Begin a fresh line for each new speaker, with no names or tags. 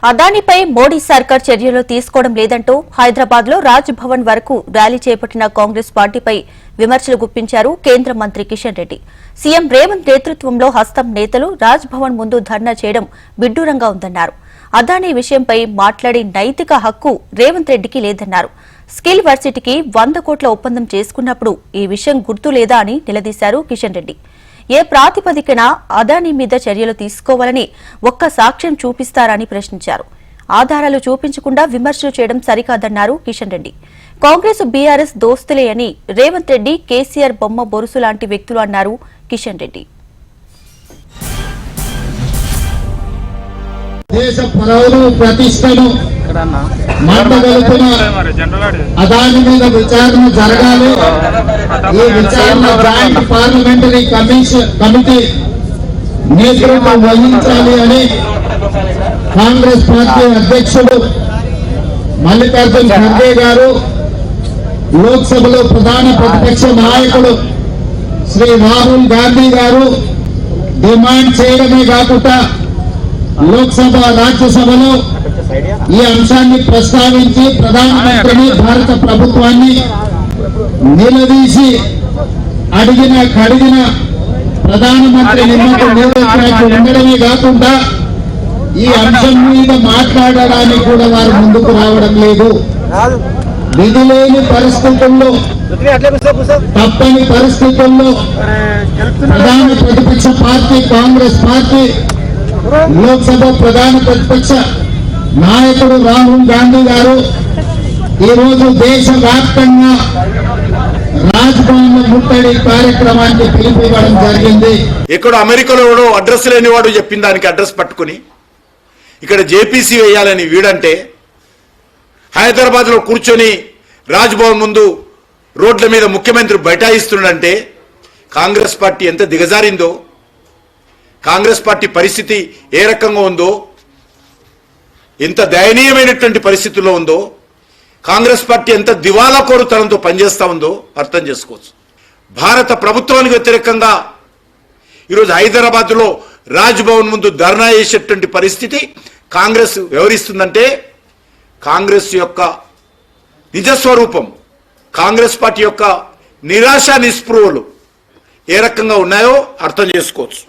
అదానిపై మోడీ సర్కార్ చర్యలు తీసుకోవడం లేదంటూ హైదరాబాద్ లో రాజ్ భవన్ వరకు ర్యాలీ చేపట్టిన కాంగ్రెస్ పార్టీపై విమర్శలు గుప్పించారు కేంద్ర మంత్రి కిషన్ రెడ్డి. సీఎం రేవంత్ నేతృత్వంలో హస్తం నేతలు రాజ్ భవన్ ముందు ధర్నా చేయడం విడ్డూరంగా ఉందన్నారు. అదానీ విషయంపై మాట్లాడే నైతిక హక్కు రేవంత్ రెడ్డికి లేదన్నారు. స్కిల్ వర్సిటీకి 100 కోట్ల ఒప్పందం చేసుకున్నప్పుడు ఈ విషయం గుర్తు లేదా అని నిలదీశారు కిషన్ రెడ్డి. ఏ ప్రాతిపదికన అదానీ మీద చర్యలు తీసుకోవాలని ఒక్క సాక్ష్యం చూపిస్తారని ప్రశ్నించారు. ఆధారాలు చూపించకుండా విమర్శలు చేయడం సరికాదన్నారు కిషన్ రెడ్డి. కాంగ్రెస్ బీఆర్ఎస్ దోస్తులే అని రేవంత్ రెడ్డి, కేసీఆర్ బొమ్మ బొరుసు లాంటి వ్యక్తులు అన్నారు కిషన్ రెడ్డి.
దేశ పౌరుల ప్రతిష్టను మంటగలుపున అదాని మీద విచారణ జరగాలి. ఈ విచారణ జాయింట్ పార్లమెంటరీ కమిటీ నేతృత్వం వహించాలి అని కాంగ్రెస్ పార్టీ అధ్యక్షుడు మల్లికార్జున్ ఖర్గే గారు, లోక్సభలో ప్రధాన ప్రతిపక్ష నాయకుడు శ్రీ రాహుల్ గాంధీ గారు డిమాండ్ చేయడమే కాకుండా లోక్సభ, రాజ్యసభలో ఈ అంశాన్ని ప్రస్తావించి ప్రధానమంత్రిని, భారత ప్రభుత్వాన్ని నిలదీసి కడిగిన ప్రధానమంత్రి నిమ్మకు నీరెత్తినట్టు ఉండడమే కాకుండా ఈ అంశం మీద మాట్లాడడానికి కూడా వారు ముందుకు రావడం లేదు. విధి లేని పరిస్థితుల్లో, తప్పని పరిస్థితుల్లో ప్రధాన ప్రతిపక్ష పార్టీ కాంగ్రెస్ పార్టీ, లోక్సభ ప్రధాన ప్రతిపక్ష నాయకుడు రాహుల్ గాంధీ గారు ఈరోజు దేశవ్యాప్తంగా రాజ్భవన్ ముట్టడి కార్యక్రమానికి పిలుపునివ్వడం జరిగింది.
ఇక్కడ అమెరికాలో అడ్రస్ లేనివాడు చెప్పిన దానికి అడ్రస్ పట్టుకుని ఇక్కడ జేపీసీ వేయాలని వీడంటే, హైదరాబాద్ లో కూర్చొని రాజ్భవన్ ముందు రోడ్ల మీద ముఖ్యమంత్రి బైఠాయిస్తున్నాడంటే కాంగ్రెస్ పార్టీ ఎంత దిగజారిందో, కాంగ్రెస్ పార్టీ పరిస్థితి ఏ రకంగా ఉందో, ఎంత దయనీయమైనటువంటి పరిస్థితుల్లో ఉందో, కాంగ్రెస్ పార్టీ ఎంత దివాలా కోరుతనంతో పనిచేస్తా ఉందో అర్థం చేసుకోవచ్చు. భారత ప్రభుత్వానికి వ్యతిరేకంగా ఈరోజు హైదరాబాద్లో రాజ్భవన్ ముందు ధర్నా చేసేటువంటి పరిస్థితి కాంగ్రెస్ వ్యవహరిస్తుందంటే కాంగ్రెస్ యొక్క నిజస్వరూపం, కాంగ్రెస్ పార్టీ యొక్క నిరాశ నిస్పృహలు ఏ రకంగా ఉన్నాయో అర్థం చేసుకోవచ్చు.